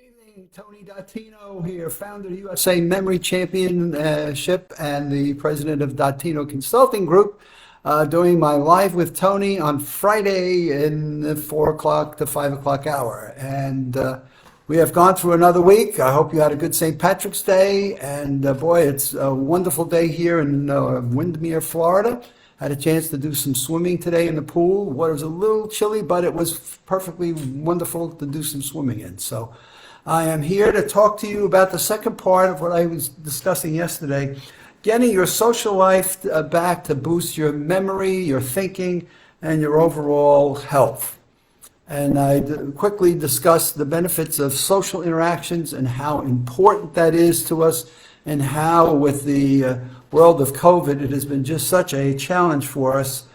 Evening, Tony Dottino here, founder of USA Memory Championship and the president of Dottino Consulting Group, doing my Live with Tony on Friday in the 4 o'clock to 5 o'clock hour. And we have gone through another week. I hope you had a good St. Patrick's Day. And boy, it's a wonderful day here in Windermere, Florida. Had a chance to do some swimming today in the pool. Water was a little chilly, but it was perfectly wonderful to do some swimming in. So I am here to talk to you about the second part of what I was discussing yesterday, getting your social life back to boost your memory, your thinking, and your overall health. And I quickly discussed the benefits of social interactions and how important that is to us, and how with the world of COVID, it has been just such a challenge for us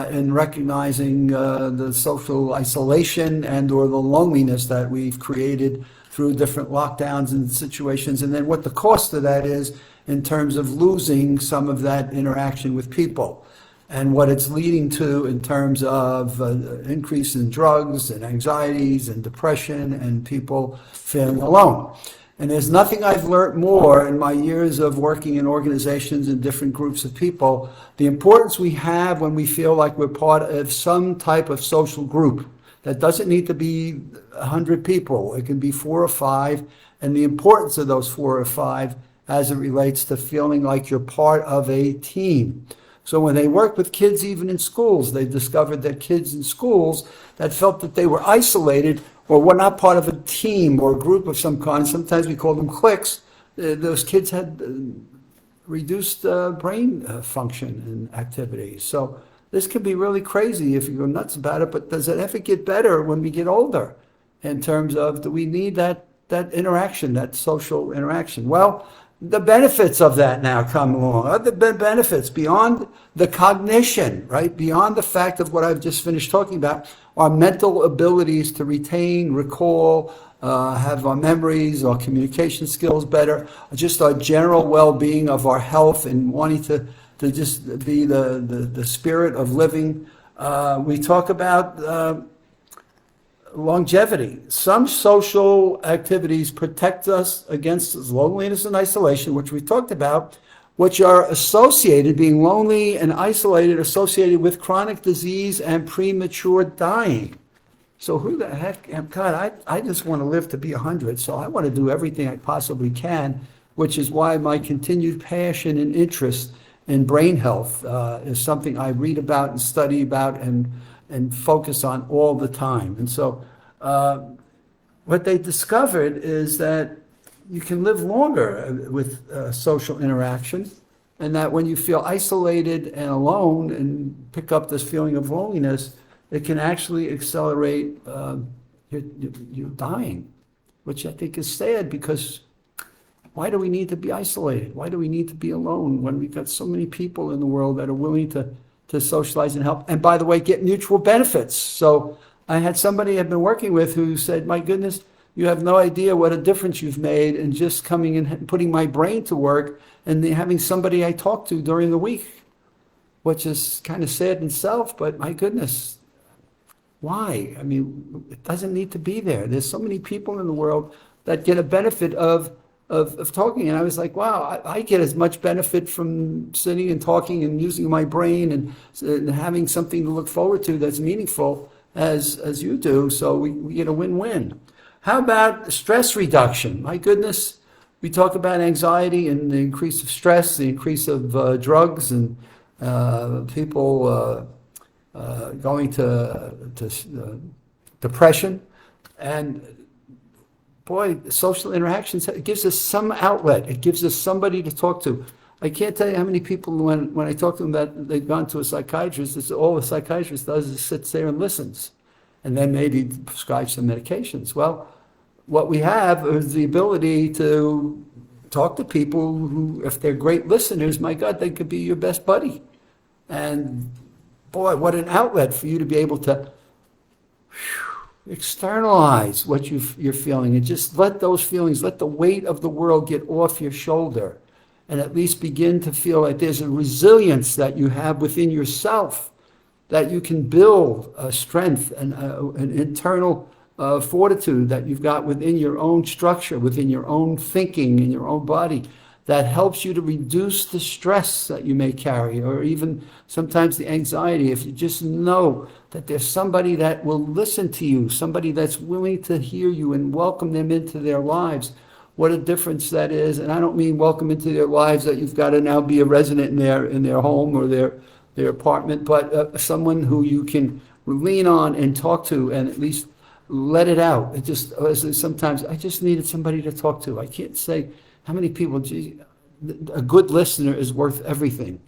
in recognizing the social isolation and or the loneliness that we've created through different lockdowns and situations, and then what the cost of that is in terms of losing some of that interaction with people, and what it's leading to in terms of increase in drugs and anxieties and depression and people feeling alone. And there's nothing I've learned more in my years of working in organizations and different groups of people, the importance we have when we feel like we're part of some type of social group. That doesn't need to be 100 people. It can be 4 or 5, and the importance of those 4 or 5 as it relates to feeling like you're part of a team. So when they work with kids, even in schools, they discovered that kids in schools that felt that they were isolated or were not part of a team or a group of some kind, sometimes we call them cliques, those kids had reduced brain function and activity. So this can be really crazy if you go nuts about it, but does it ever get better when we get older in terms of, do we need that interaction, that social interaction? Well, the benefits of that now come along. Other benefits beyond the cognition, right? Beyond the fact of what I've just finished talking about, our mental abilities to retain, recall, have our memories, our communication skills better, just our general well-being of our health and wanting to just be the spirit of living. We talk about longevity. Some social activities protect us against loneliness and isolation, which we talked about, which are associated, being lonely and isolated, associated with chronic disease and premature dying. So who the heck, God, I just want to live to be 100, so I want to do everything I possibly can, which is why my continued passion and interest in brain health is something I read about and study about and focus on all the time. And so what they discovered is that you can live longer with social interaction, and that when you feel isolated and alone and pick up this feeling of loneliness, it can actually accelerate your dying, which I think is sad, because why do we need to be isolated? Why do we need to be alone when we've got so many people in the world that are willing to socialize and help? And by the way, get mutual benefits. So I had somebody I've been working with who said, my goodness, you have no idea what a difference you've made in just coming and putting my brain to work and having somebody I talk to during the week, which is kind of sad in itself, but my goodness, why? I mean, it doesn't need to be there. There's so many people in the world that get a benefit of talking. And I was like, wow, I get as much benefit from sitting and talking and using my brain and having something to look forward to that's meaningful as you do. So we get a win-win. How about stress reduction? My goodness, we talk about anxiety and the increase of stress, the increase of drugs, and people going to depression. And boy, social interactions, it gives us some outlet. It gives us somebody to talk to. I can't tell you how many people, when I talk to them that they've gone to a psychiatrist, it's all the psychiatrist does is sits there and listens, and then maybe prescribe some medications. Well, what we have is the ability to talk to people who, if they're great listeners, my God, they could be your best buddy. And boy, what an outlet for you to be able to externalize what you're feeling, and just let those feelings, let the weight of the world get off your shoulder, and at least begin to feel like there's a resilience that you have within yourself, that you can build a strength and an internal fortitude that you've got within your own structure, within your own thinking, in your own body, that helps you to reduce the stress that you may carry, or even sometimes the anxiety. If you just know that there's somebody that will listen to you, somebody that's willing to hear you and welcome them into their lives, what a difference that is. And I don't mean welcome into their lives that you've got to now be a resident in their home or their apartment, but someone who you can lean on and talk to and at least let it out. It just sometimes I just needed somebody to talk to. I can't say how many people. Gee, a good listener is worth everything.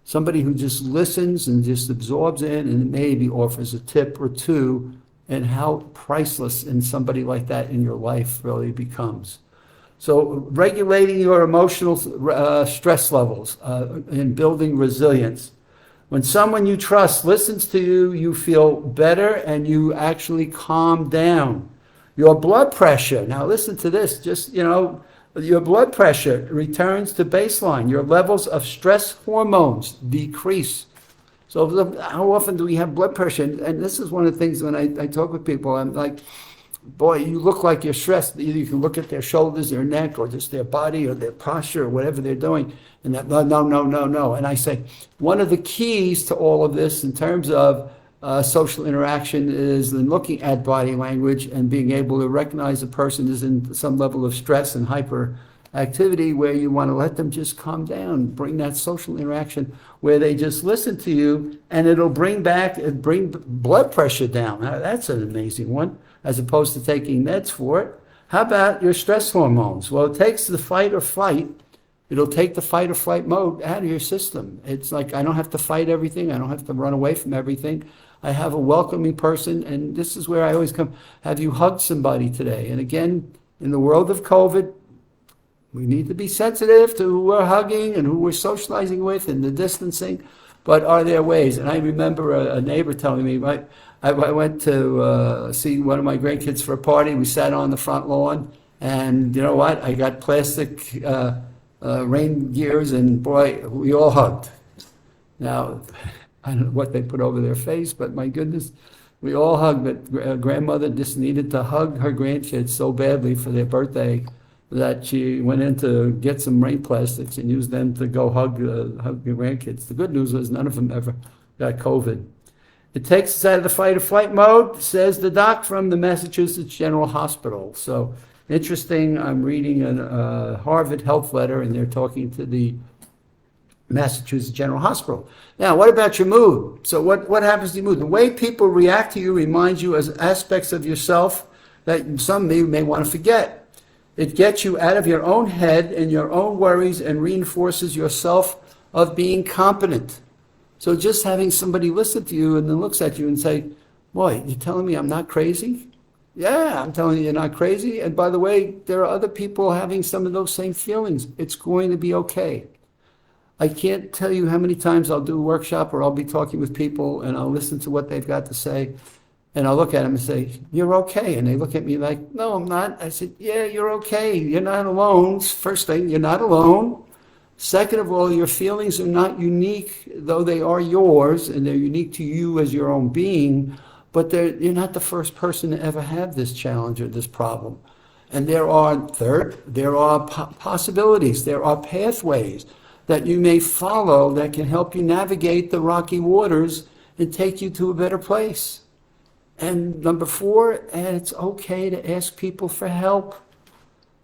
Somebody who just listens and just absorbs in and maybe offers a tip or two, and how priceless in somebody like that in your life really becomes. So regulating your emotional stress levels and building resilience. When someone you trust listens to you, you feel better and you actually calm down. Your blood pressure, now listen to this, just, your blood pressure returns to baseline. Your levels of stress hormones decrease. So how often do we have blood pressure? And this is one of the things when I talk with people, I'm like, boy, you look like you're stressed. Either you can look at their shoulders, their neck, or just their body or their posture or whatever they're doing. And that, no. And I say, one of the keys to all of this in terms of social interaction is in looking at body language and being able to recognize a person is in some level of stress and hyperactivity, where you want to let them just calm down, bring that social interaction where they just listen to you, and it'll bring blood pressure down. Now, that's an amazing one, as opposed to taking meds for it. How about your stress hormones? Well, it takes the fight or flight. It'll take the fight or flight mode out of your system. It's like, I don't have to fight everything. I don't have to run away from everything. I have a welcoming person, and this is where I always come. Have you hugged somebody today? And again, in the world of COVID, we need to be sensitive to who we're hugging and who we're socializing with and the distancing, but are there ways? And I remember a neighbor telling me, I went to see one of my grandkids for a party. We sat on the front lawn, and you know what? I got plastic rain gears, and boy, we all hugged. Now, I don't know what they put over their face, but my goodness, we all hugged. But grandmother just needed to hug her grandkids so badly for their birthday that she went in to get some rain plastics and used them to go hug the grandkids. The good news was none of them ever got COVID. It takes us out of the fight or flight mode, says the doc from the Massachusetts General Hospital. So interesting, I'm reading a Harvard Health letter, and they're talking to the Massachusetts General Hospital. Now, what about your mood? So what happens to your mood? The way people react to you reminds you as aspects of yourself that some may want to forget. It gets you out of your own head and your own worries and reinforces your self of being competent. So just having somebody listen to you and then looks at you and say, boy, you're telling me I'm not crazy? Yeah, I'm telling you you're not crazy. And by the way, there are other people having some of those same feelings. It's going to be okay. I can't tell you how many times I'll do a workshop or I'll be talking with people and I'll listen to what they've got to say. And I'll look at them and say, you're okay. And they look at me like, no, I'm not. I said, yeah, you're okay. You're not alone. First thing, you're not alone. Second of all, your feelings are not unique, though they are yours, and they're unique to you as your own being, but you're not the first person to ever have this challenge or this problem. And there are possibilities, there are pathways that you may follow that can help you navigate the rocky waters and take you to a better place. And number 4, and it's okay to ask people for help.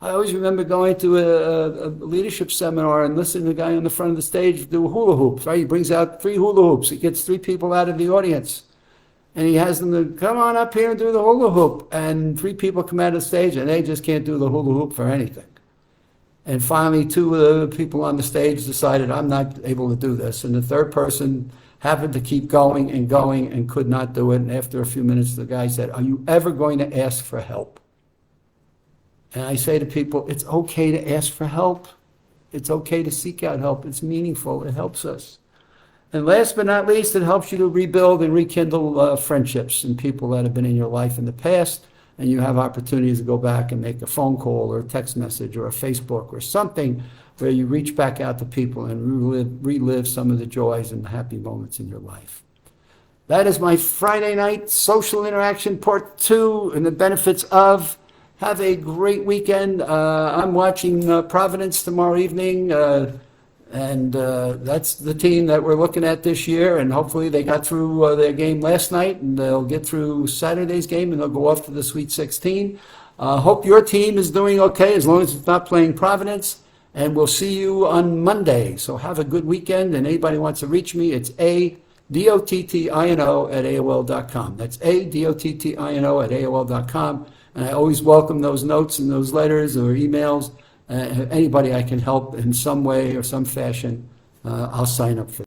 I always remember going to a leadership seminar and listening to the guy on the front of the stage do hula hoops, right? He brings out 3 hula hoops. He gets 3 people out of the audience. And he has them to come on up here and do the hula hoop. And 3 people come out of the stage and they just can't do the hula hoop for anything. And finally, 2 of the people on the stage decided, I'm not able to do this. And the 3rd person happened to keep going and could not do it. And after a few minutes, the guy said, are you ever going to ask for help? And I say to people, it's okay to ask for help. It's okay to seek out help. It's meaningful. It helps us. And last but not least, it helps you to rebuild and rekindle friendships and people that have been in your life in the past. And you have opportunities to go back and make a phone call or a text message or a Facebook or something where you reach back out to people and relive some of the joys and the happy moments in your life. That is my Friday night social interaction part two and the benefits of. Have a great weekend. I'm watching Providence tomorrow evening, and that's the team that we're looking at this year. And hopefully they got through their game last night, and they'll get through Saturday's game, and they'll go off to the Sweet 16. Hope your team is doing okay, as long as it's not playing Providence. And we'll see you on Monday. So have a good weekend. And anybody wants to reach me, it's adottino@aol.com. That's adottino@aol.com. And I always welcome those notes and those letters or emails. Anybody I can help in some way or some fashion, I'll sign up for that.